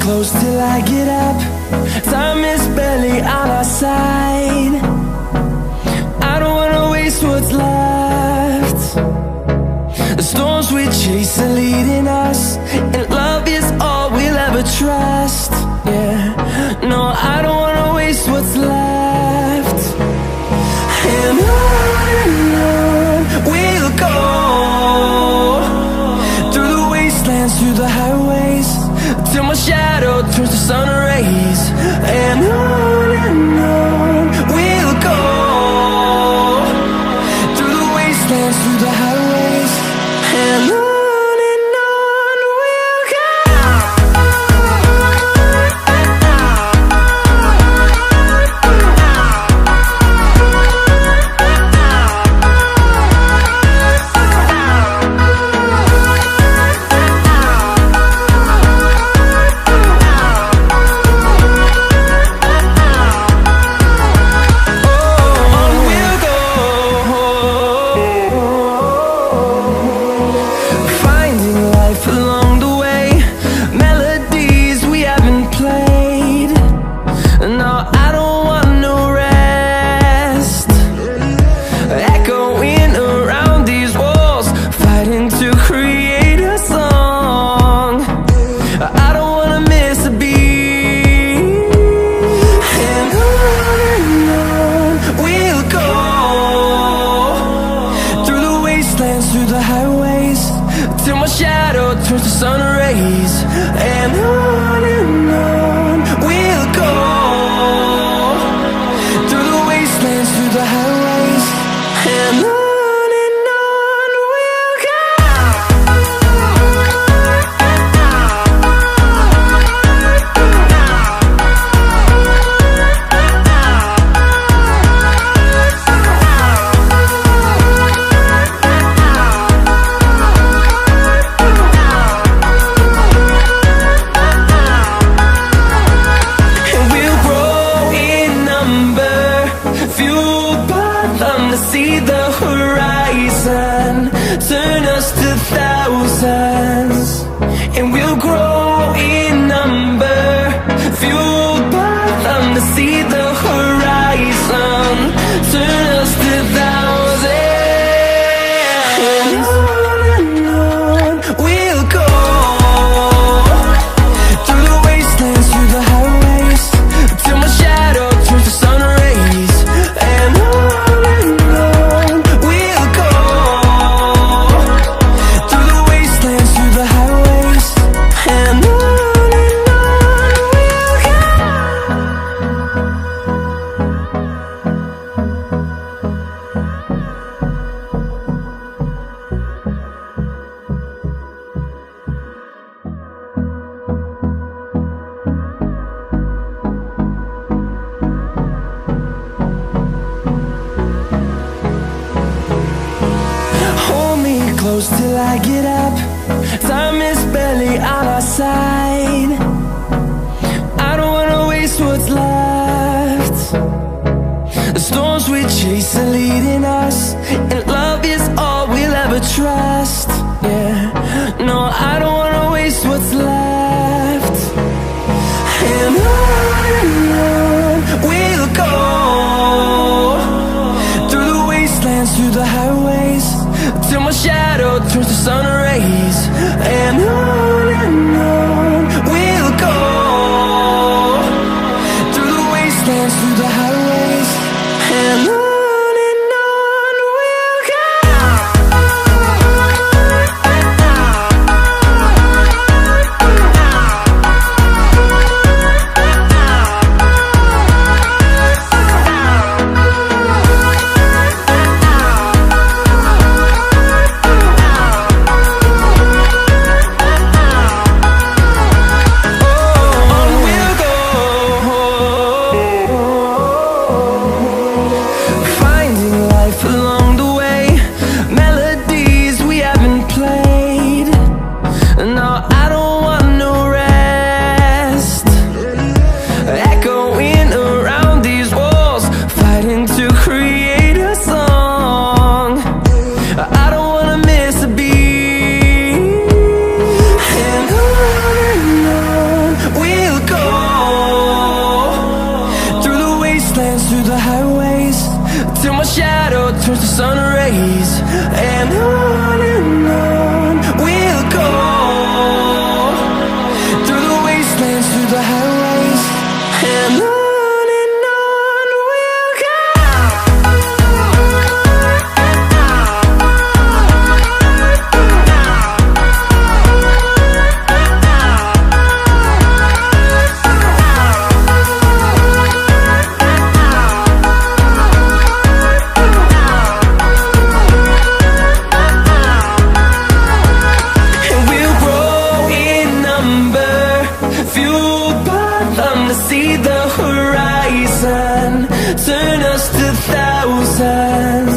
close till I get up. Time is barely on our side. I don't wanna waste what's left. The storms we chase are leading us, and love is all we'll ever trust. Yeah, no, I don't wanna waste what's left. And on we'll go, through the wastelands, through the highways, till my shadow turns to sun rays. And on we'll go, through the wastelands, through the highways, and on we'll go. Through the highways, till my shadow turns to sun rays. And on we'll go, through the wastelands, through the highways, and on we'll go. See the horizon, turn us to thousands, and we'll grow in number, fueled by them to see the horizon, turn us to thousands. And on we'll go, through the wastelands, through the highways, till my shadow turns to sun rays. And close till I get up. Time is barely on our side. I don't wanna waste what's left. The storms we chase are leading us, and love is all we'll ever trust. Yeah, no, I don't wanna waste what's left. And on we'll go, through the wastelands, through the highways, till my shadow turns to sun rays. And on we'll go, through the wastelands, through the highways, and on we'll go. till my shadow turns to sun rays. And on we'll go, through the wastelands, through the highways, and on we'll go. See the horizon, turn us to thousands.